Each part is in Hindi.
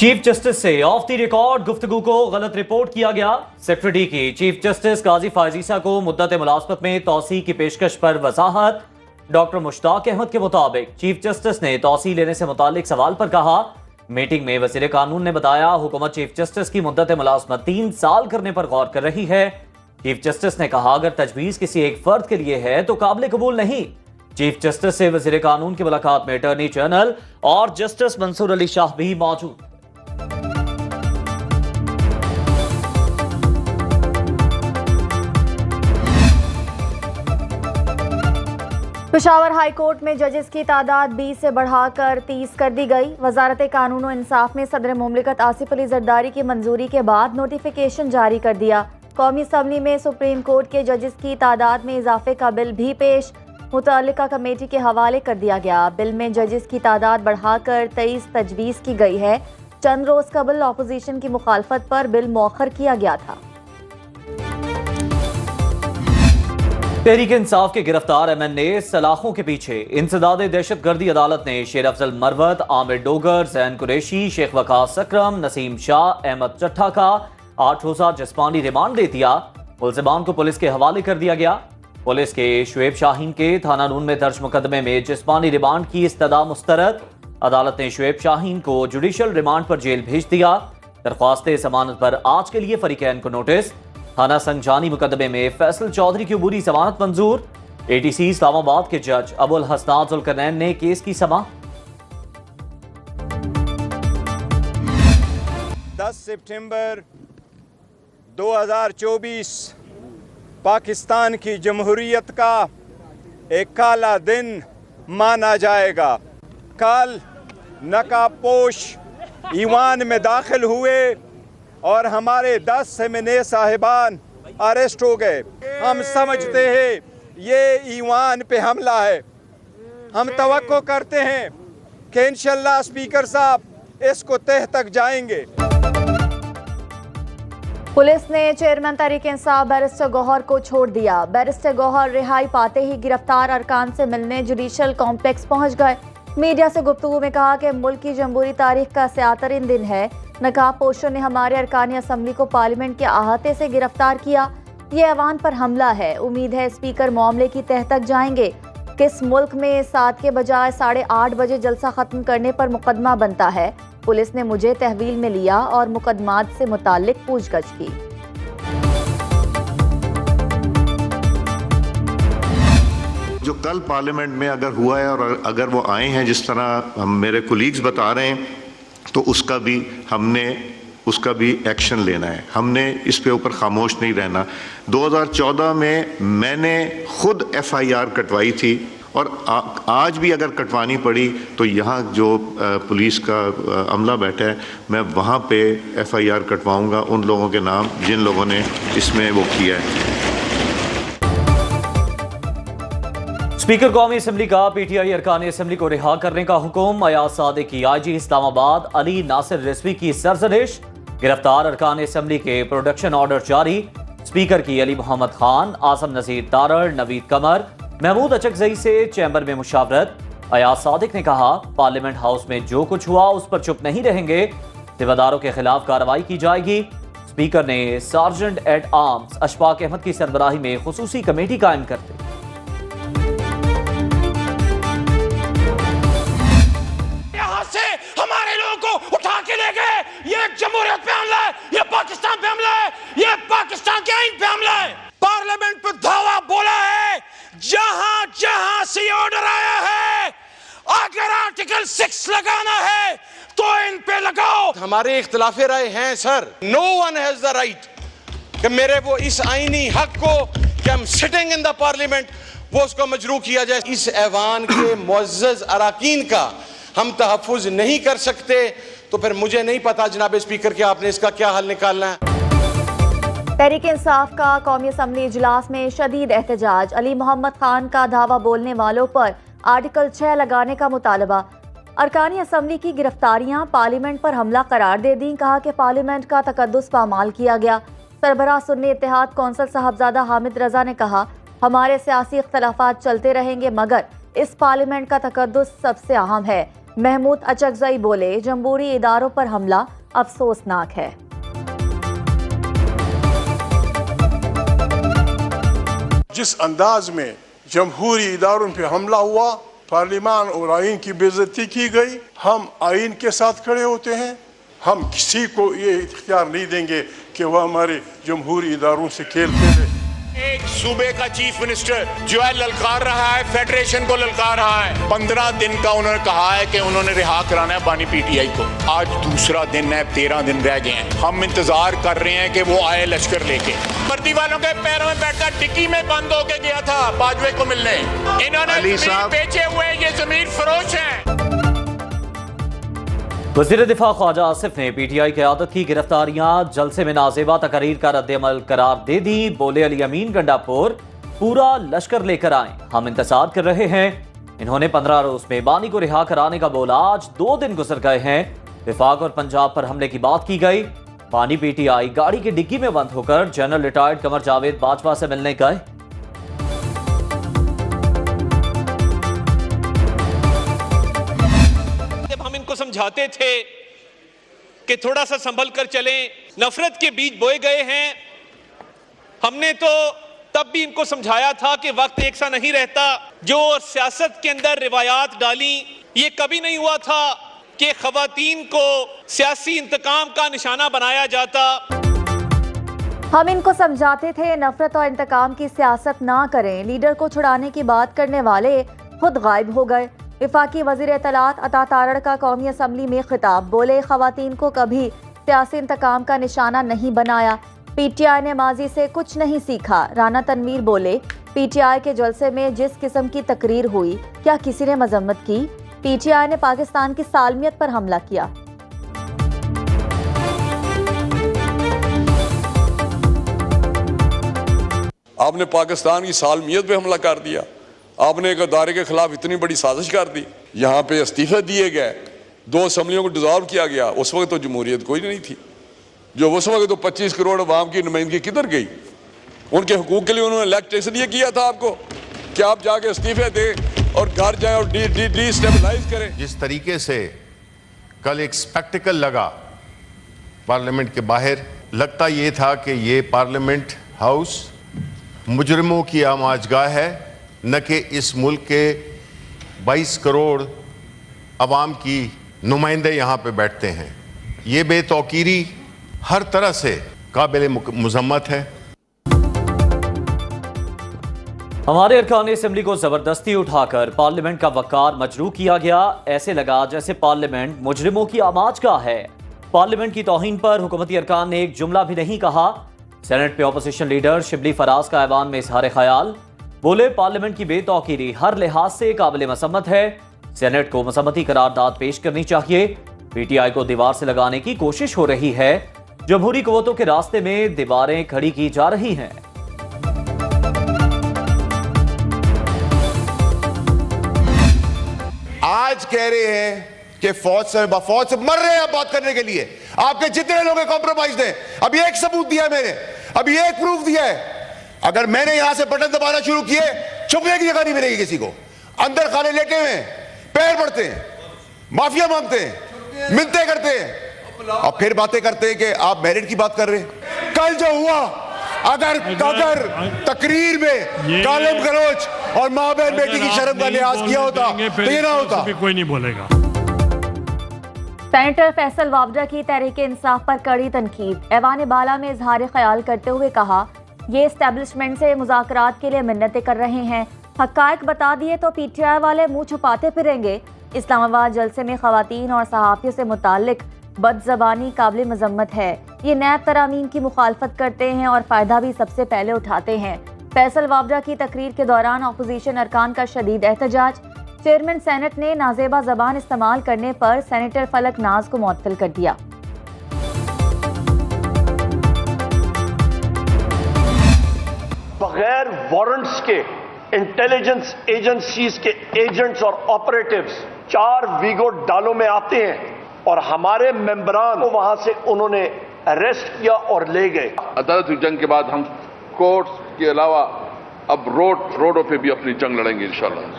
चीफ जस्टिस से ऑफ द रिकॉर्ड गुफ्तगू को गलत रिपोर्ट किया गया। सेक्रेटरी की चीफ जस्टिस काजी फायजीसा को मुद्दत मुलाजमत में तौसी की पेशकश पर वजाहत। डॉक्टर मुश्ताक अहमद के मुताबिक चीफ जस्टिस ने तौसी लेने से मुतालिक सवाल पर कहा, मीटिंग में वजीर कानून ने बताया हुकूमत चीफ जस्टिस की मुद्दत मुलाजमत 3 साल करने पर गौर कर रही है। चीफ जस्टिस ने कहा, अगर तजवीज किसी एक फर्द के लिए है तो काबिल कबूल नहीं। चीफ जस्टिस से वजीर कानून की मुलाकात में अटॉर्नी जनरल और जस्टिस मंसूर अली शाह भी मौजूद। पेशावर हाई कोर्ट में जजेस की तादाद 20 से बढ़ाकर 30 कर दी गई। वजारत कानून और इंसाफ ने सदर मुमलिकत आसिफ अली जरदारी की मंजूरी के बाद नोटिफिकेशन जारी कर दिया। कौमी असम्बली में सुप्रीम कोर्ट के जजेस की तादाद में इजाफे का बिल भी पेश मुतल्लिका कमेटी के हवाले कर दिया गया। बिल में जजेस की तादाद बढ़ाकर 23 तजवीज़ की गई है। चंद रोज कबल अपोजिशन की मुखालफत पर बिल मौखर किया गया था। तहरीक इंसाफ के गिरफ्तार MNA सलाखों के पीछे इंसदाद दहशतगर्दी अदालत ने शेर अफजल मरवत, आमिर डोगर, जैन कुरैशी, शेख वकास अकरम, नसीम शाह, अहमद चट्ठा का 8 रोजा जिस्मानी रिमांड दे दिया। मुल्जिमान को पुलिस के हवाले कर दिया गया। पुलिस के शुएब शाहीन के थाना नून में दर्ज मुकदमे में जिस्मानी रिमांड की इस्तदा मुस्तरद। अदालत ने शुएब शाहीन को जुडिशल रिमांड पर जेल भेज दिया। दरख्वास्त जमानत पर आज के लिए फरीकैन को नोटिस। थाना संजानी मुकदमे में फैसल चौधरी की अबूरी जमानत मंजूर। ATC इस्लामाबाद के जज अबुल हसनान जुल्करनैन ने केस की समा। 10 सितंबर 2024 पाकिस्तान की जमहूरियत का एक काला दिन माना जाएगा। कल नकाबपोश ईवान में दाखिल हुए और हमारे 10 MNA साहिबान अरेस्ट हो गए। हम समझते हैं ये ईवान पे हमला है। हम तवक्को करते हैं कि इंशाल्लाह स्पीकर साहब इसको तह तक जाएंगे। पुलिस ने चेयरमैन तहरीक इंसाफ बैरिस्टर गौहर को छोड़ दिया। बैरिस्टर गौहर रिहाई पाते ही गिरफ्तार अरकान से मिलने जुडिशल कॉम्प्लेक्स पहुंच गए। मीडिया से गुफ्तगू में कहा कि मुल्क की जमहूरी तारीख का स्यातरीन दिन है। नकाब पोशों ने हमारे अरकानी असम्बली को पार्लियामेंट के अहाते से गिरफ्तार किया। ये ऐवान पर हमला है। उम्मीद है स्पीकर मामले की तह तक जाएंगे। किस मुल्क में 7 के बजाय 8:30 बजे जलसा खत्म करने पर मुकदमा बनता है? पुलिस ने मुझे तहवील में लिया और मुकदमात से मुताल्लिक पूछगछ की। जो कल पार्लियामेंट में अगर हुआ है और अगर वो आए हैं जिस तरह मेरे कोलीग्स बता रहे हैं, तो उसका भी एक्शन लेना है। हमने इस पे ऊपर खामोश नहीं रहना। 2014 में मैंने खुद FIR कटवाई थी और आज भी अगर कटवानी पड़ी तो यहाँ जो पुलिस का अमला बैठा है, मैं वहाँ पे FIR कटवाऊँगा उन लोगों के नाम जिन लोगों ने इसमें वो किया है। स्पीकर कौमी असम्बली का PTI अरकान असम्बली को रिहा करने का हुक्म। अयाज सादिक की IG इस्लामाबाद, अली नासिर रिजवी की सरजनिश। गिरफ्तार अरकान असम्बली के प्रोडक्शन ऑर्डर जारी। स्पीकर की अली मोहम्मद खान, आसम नजीर तारड़, नवीद कमर, महमूद अचकजई से चैम्बर में मुशावरत। अयाज सादिक ने कहा, पार्लियामेंट हाउस में जो कुछ हुआ उस पर चुप नहीं रहेंगे। जिम्मेदारों के खिलाफ कार्रवाई की जाएगी। स्पीकर ने sergeant at arms Ashfaq Ahmed की सरबराही में खुसूसी कमेटी कायम करते ये जमहूरियत पे हमला है, ये पाकिस्तान पे हमला है, ये पाकिस्तान के आईन पे हमला है। पार्लियामेंट पे धावा बोला है, जहां जहां से ऑर्डर आया है, अगर आर्टिकल 6 लगाना है तो इन पे लगाओ। हमारे इख्तिलाफी राय हैं sir. No one has the right कि मेरे वो इस आईनी हक को कि हम सिटिंग इन द पार्लियामेंट वो उसको मजरू किया जाए। इस ऐवान के मुअज़्ज़ज़ अराकीन का हम तहफ़्फ़ुज़ नहीं कर सकते तो फिर मुझे नहीं पता जनाब स्पीकर कि आपने इसका क्या हल निकालना है। तहरीक इंसाफ का कौमी असम्बली इजलास में शदीद एहतजाज। अली मोहम्मद खान का धावा बोलने वालों पर आर्टिकल 6 लगाने का मुतालबा। अरकानी असम्बली की गिरफ्तारियां पार्लियामेंट पर हमला करार दे दी। कहा कि पार्लियामेंट का तकद्दुस पामाल किया गया। सरबराह सुन्नी इत्तेहाद कौंसल साहबजादा हामिद रजा ने कहा, हमारे सियासी इख्तलाफात चलते रहेंगे मगर इस पार्लियामेंट का तकद्दुस सबसे अहम है। महमूद अचकजई बोले, जमहूरी इदारों पर हमला अफसोसनाक है। जिस अंदाज में जमहूरी इदारों पे हमला हुआ, पार्लियामान और आइन की बेइज्जती की गई, हम आइन के साथ खड़े होते हैं। हम किसी को ये इख्तियार नहीं देंगे कि वह हमारे जमहूरी इदारों से खेल खेले। एक सूबे का चीफ मिनिस्टर जो है ललकार रहा है, फेडरेशन को ललकार रहा है। 15 दिन का उन्होंने कहा है कि उन्होंने रिहा कराना है बानी पीटीआई को। आज दूसरा दिन है, 13 दिन रह गए हैं। हम इंतजार कर रहे हैं कि वो आए लश्कर लेके। वर्दी वालों के पैरों में बैठकर डिक्की में बंद होके गया था बाजवे को मिलने। इन्होंने जमीन बेचे हुए, ये जमीन फरोश है। वज़ीर दिफा ख्वाजा आसिफ ने पीटीआई क़यादत की गिरफ्तारियां जलसे में नाजेबा तकरीर का रद्द-ए-अमल करार दे दी। बोले, अली अमीन गंडापुर पूरा लश्कर लेकर आए, हम इंतजार कर रहे हैं। इन्होंने 15 रोज में बानी को रिहा कराने का बोला। आज 2 दिन गुजर गए हैं। विफाक और पंजाब पर हमले की बात की गई। बानी पीटीआई गाड़ी की डिग्गी में बंद होकर जनरल रिटायर्ड कमर जावेद बाजवा से मिलने गए। हम इनको समझाते थे कि थोड़ा सा संभल कर चलें, नफरत के बीज बोए गए हैं। हमने तो तब भी इनको समझाया था कि वक्त एक सा नहीं रहता। जो सियासत के अंदर रिवायात डाली, ये कभी नहीं हुआ था कि खवातीन को सियासी इंतकाम का निशाना बनाया जाता। हम इनको समझाते थे नफरत और इंतकाम की सियासत ना करें। लीडर को छुड़ाने की बात करने वाले खुद गायब हो गए। विफाकी वजीर इत्तलात अता तारड़ का कौमी असम्बली में खिताब। बोले, खवातीन को कभी सियासी इंतकाम का निशाना नहीं बनाया। पीटीआई ने माजी से कुछ नहीं सीखा। राना तनवीर बोले, पीटीआई के जलसे में जिस किस्म की तकरीर हुई, क्या किसी ने मजम्मत की? पीटीआई ने पाकिस्तान की सालमियत पर हमला किया। आपने पाकिस्तान की सालमियत पे हमला कर दिया। आपने एक अदारे के खिलाफ इतनी बड़ी साजिश कर दी। यहाँ पे इस्तीफे दिए गए, 2 असम्बलियों को डिसॉल्व किया गया। उस वक्त तो जमहूरियत कोई नहीं थी। जो उस वक्त तो 25 करोड़ अवाम की नुमाइंदगी किधर गई? उनके हुकूक के लिए उन्होंने इलेक्टेशन ये किया था आपको कि आप जाके इस्तीफे दें और घर जाएं और डिस्टेबलाइज करें। जिस तरीके से कल एक स्पेक्टिकल लगा पार्लियामेंट के बाहर, लगता ये था कि ये पार्लियामेंट हाउस मुजरिमों की आमाजगाह है, न कि इस मुल्क के 22 करोड़ अवाम की नुमाइंदे यहाँ पे बैठते हैं। ये बेतौकीरी हर तरह से काबिल मुज़म्मत है। हमारे अरकान असेंबली को जबरदस्ती उठाकर पार्लियामेंट का वकार मजरूह किया गया। ऐसे लगा जैसे पार्लियामेंट मुजरिमों की आमाजगाह है। पार्लियामेंट की तौहीन पर हुकूमती अरकान ने एक जुमला भी नहीं कहा। सेनेट पे अपोजिशन लीडर शिबली फराज का ऐवान में इजहार ख्याल। बोले, पार्लियामेंट की बेतौकीरी हर लिहाज से काबिल मसम्मत है। सेनेट को मसम्मती करारदाद पेश करनी चाहिए। पीटीआई को दीवार से लगाने की कोशिश हो रही है। जमहूरी कुव्वतों के रास्ते में दीवारें खड़ी की जा रही हैं। आज कह रहे हैं कि फौज से मर रहे हैं आप बात करने के लिए। आपके जितने लोग कॉम्प्रोमाइज हैं, अभी एक सबूत दिया है मैंने, अभी एक प्रूफ दिया है। अगर मैंने यहां से बटन दबाना शुरू किए, छुपने की जगह नहीं मिलेगी किसी को। अंदर खाने लेटे हुए हैं, पैर पड़ते हैं, माफिया मांगते हैं, मिन्नतें करते हैं और फिर बातें करते हैं कि आप मेरिट की बात कर रहे हैं। कल जो हुआ, अगर तकरीर में गालिब गलोच और माँ बहन बेटी की शर्म का लिहाज किया होता तो ये ना होता। कोई नहीं बोलेगा। सेनेटर फैसल वावडा की तहरीक इंसाफ पर कड़ी तनकीद। ऐवान बाला में इजहार ख्याल करते हुए कहा, ये एस्टेब्लिशमेंट से मुज़ाकरात के लिए मिन्नतें कर रहे हैं। हक़ाइक़ बता दिए तो पीटीआई वाले मुंह छुपाते फिरेंगे। इस्लामाबाद जलसे में ख़वातीन और सहाफ़ियों से मुताल्लिक बदज़बानी काबिल मज़म्मत है। ये नैब तरामीम की मुखालफत करते हैं और फ़ायदा भी सबसे पहले उठाते हैं। फैसल वावडा की तकरीर के दौरान अपोजिशन अरकान का शदीद एहतजाज। चेयरमैन सेनेट ने नाजेबा ज़बान इस्तेमाल करने पर सेनेटर फलक नाज को मुअत्तल कर दिया। बगैर वारंट्स के इंटेलिजेंस एजेंसीज के एजेंट्स और ऑपरेटिव्स 4 वीगो डालों में आते हैं और हमारे मेंबरान को वहां से उन्होंने अरेस्ट किया और ले गए। अदालती जंग के बाद हम कोर्ट्स के अलावा अब रोडों पे भी अपनी जंग लड़ेंगे इंशाल्लाह।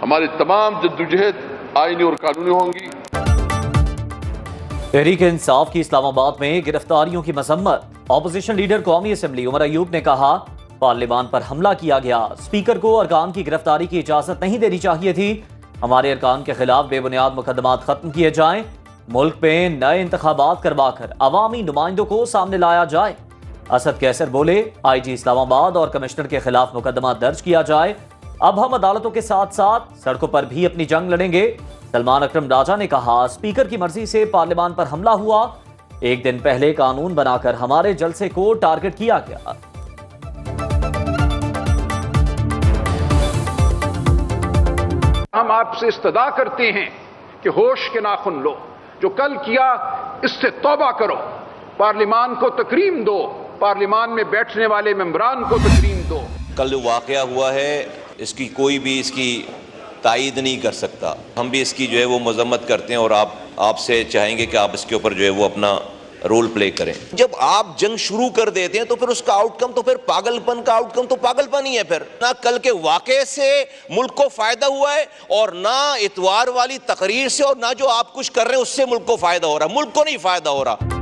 हमारी तमाम जद्दोजहद आईनी और कानूनी होंगी। तहरीक इंसाफ की इस्लामाबाद में गिरफ्तारियों की मजम्मत। ऑपोजिशन लीडर कौमी असम्बली उमर अयूब ने कहा, पार्लियामान पर हमला किया गया, स्पीकर को अरकान की गिरफ्तारी की इजाजत नहीं देनी चाहिए थी। हमारे अरकान के खिलाफ बेबुनियाद मुकदमात खत्म किए जाएं, मुल्क में नए इंतखाबात करवाकर अवामी नुमाइंदों को सामने लाया जाए। असद कैसर बोले, IG इस्लामाबाद और कमिश्नर के खिलाफ मुकदमा दर्ज किया जाए। अब हम अदालतों के साथ साथ सड़कों पर भी अपनी जंग लड़ेंगे। सलमान अकरम राजा ने कहा, स्पीकर की मर्जी से पार्लियामान पर हमला हुआ, एक दिन पहले कानून बनाकर हमारे जलसे को टारगेट किया गया। हम आपसे इस्तदा करते हैं कि होश के नाखुन लो, जो कल किया इससे तौबा करो, पार्लियामान को तकरीम दो, पार्लियामान में बैठने वाले मेंबरान को तकरीम दो। कल जो वाकया हुआ है इसकी कोई भी इसकी तायीद नहीं कर सकता। हम भी इसकी जो है वो मजम्मत करते हैं और आपसे चाहेंगे कि आप इसके ऊपर जो है वो अपना रोल प्ले करें। जब आप जंग शुरू कर देते हैं तो फिर उसका आउटकम तो फिर पागलपन का आउटकम तो पागलपन ही है। फिर ना कल के वाकये से मुल्क को फायदा हुआ है और ना इतवार वाली तकरीर से और ना जो आप कुछ कर रहे हैं उससे मुल्क को फायदा हो रहा है। मुल्क को नहीं फायदा हो रहा।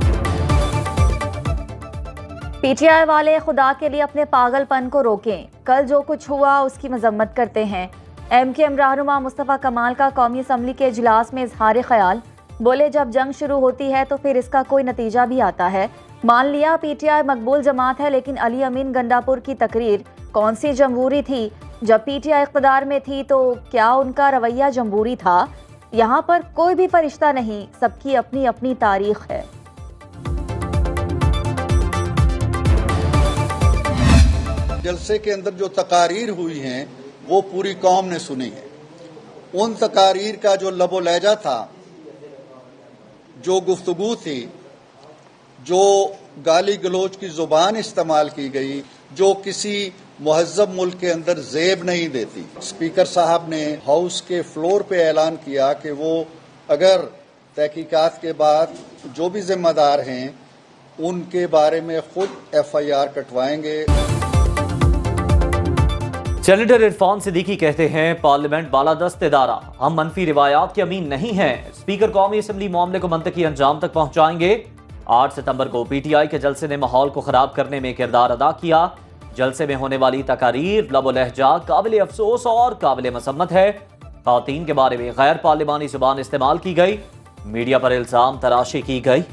PTI वाले खुदा के लिए अपने पागलपन को रोकें। कल जो कुछ हुआ उसकी मजम्मत करते हैं। MKM रहनुमा मुस्तफ़ा कमाल का कौमी असम्बली के इजलास में इजहार ख्याल। बोले, जब जंग शुरू होती है तो फिर इसका कोई नतीजा भी आता है। मान लिया PTI मकबूल जमात है, लेकिन अली अमीन गंडापुर की तकरीर कौन सी जमहूरी थी? जब PTI इक़्तिदार में थी तो क्या उनका रवैया जमहूरी था? यहाँ पर कोई भी फरिश्ता नहीं, सबकी अपनी अपनी तारीख है। जलसे के अंदर जो तकारीर हुई हैं वो पूरी कौम ने सुनी है। उन तकारीर का जो लबो लहजा था, जो गुफ्तगू थी, जो गाली गलोच की जुबान इस्तेमाल की गई, जो किसी मुहज्जब मुल्क के अंदर जेब नहीं देती। स्पीकर साहब ने हाउस के फ्लोर पे ऐलान किया कि वो अगर तहकीकात के बाद जो भी जिम्मेदार हैं उनके बारे में खुद FIR कटवाएंगे। सेनेटर इरफान सिद्दीकी कहते हैं, पार्लियामेंट बालादस्त इदारा, हम मनफी रिवायात के अमीन नहीं हैं। स्पीकर कौमी असम्बली मामले को मंतकी अंजाम तक पहुंचाएंगे। 8 सितंबर को PTI के जलसे ने माहौल को खराब करने में किरदार अदा किया। जलसे में होने वाली तकारीर लबो लहजा काबिल अफसोस और काबिल मसम्मत है। खातीन के बारे में गैर पार्लिमानी जुबान इस्तेमाल की गई, मीडिया पर इल्जाम तराशी की गई।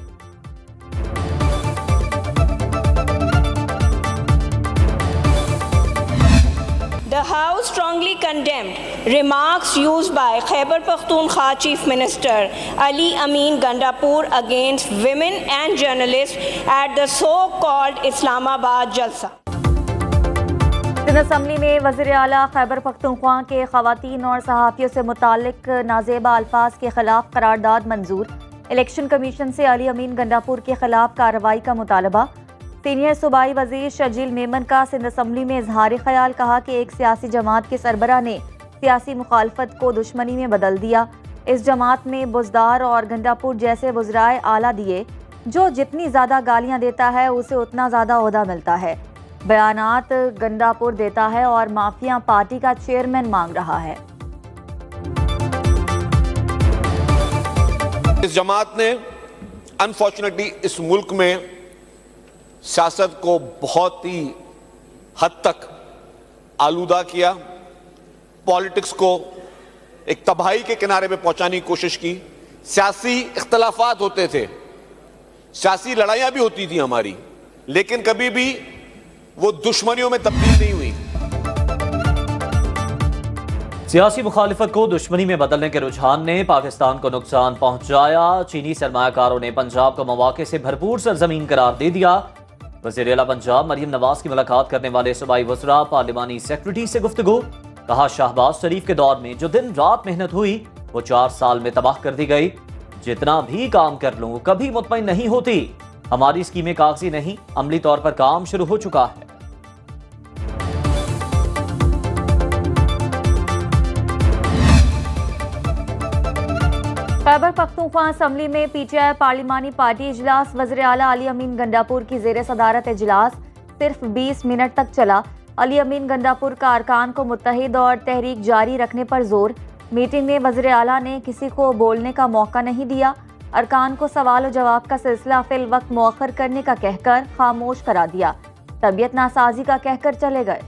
The House strongly condemned remarks used by Khyber Pakhtunkhwa Chief Minister Ali Amin Gandapur against women and journalists at the so-called Islamabad Jalsa. Sindh assembly में वज़ीर आला खैबर पख्तूनख्वा के ख़वातीन और सहाफ़ियों से मुतालिक नाजेबा अल्फाज के खिलाफ करारदाद मंजूर। इलेक्शन कमीशन से अली अमीन गंडापुर के खिलाफ कार्रवाई का मुतालबा। सीनियर सूबाई वजीर शर्जील मेमन का सिंध असम्बली में इजहार ख्याल। कहा कि एक सियासी जमात के सरबरा ने सियासी मुखालफत को दुश्मनी में बदल दिया। इस जमात में बुजदार और गंडापुर जैसे वज़राए आला दिए, जो जितनी ज़्यादा गालियाँ देता है उसे उतना ज़्यादा ओहदा मिलता है। बयानात गंडापुर देता है और माफिया पार्टी का चेयरमैन मांग रहा है। इस जमात ने अनफॉर्चुनेटली इस मुल्क में सियासत को बहुत ही हद तक आलूदा किया, पॉलिटिक्स को एक तबाही के किनारे पे पहुंचाने की कोशिश की। सियासी इख्तलाफात होते थे, सियासी लड़ाइयां भी होती थी हमारी, लेकिन कभी भी वो दुश्मनियों में तब्दील नहीं हुई। सियासी मुखालिफत को दुश्मनी में बदलने के रुझान ने पाकिस्तान को नुकसान पहुंचाया। चीनी सरमायाकारों ने पंजाब को मौके से भरपूर सरजमीन करार दे दिया। वज़ीर आला पंजाब मरियम नवाज की मुलाकात करने वाले सूबाई वज़रा पार्लिमानी सेक्रेटरी से गुफ्तगू। कहा, शहबाज शरीफ के दौर में जो दिन रात मेहनत हुई वो 4 साल में तबाह कर दी गई। जितना भी काम कर लूं कभी मुतमईन नहीं होती। हमारी स्कीमें कागजी नहीं, अमली तौर पर काम शुरू हो चुका है। खैबर पख्तूनख्वा असम्बली में PTI पार्लिमानी पार्टी इजलास। वज़ीर आला अली अमीन गंडापुर की ज़ेर सदारत इजलास सिर्फ 20 मिनट तक चला। अली अमीन गंडापुर का अरकान को मुत्तहिद और तहरीक जारी रखने पर जोर। मीटिंग में वज़ीर आला ने किसी को बोलने का मौका नहीं दिया। अरकान को सवाल और जवाब का सिलसिला फिल वक्त मौखर करने का कहकर खामोश करा दिया। तबीयत नासाजी का कहकर चले गए।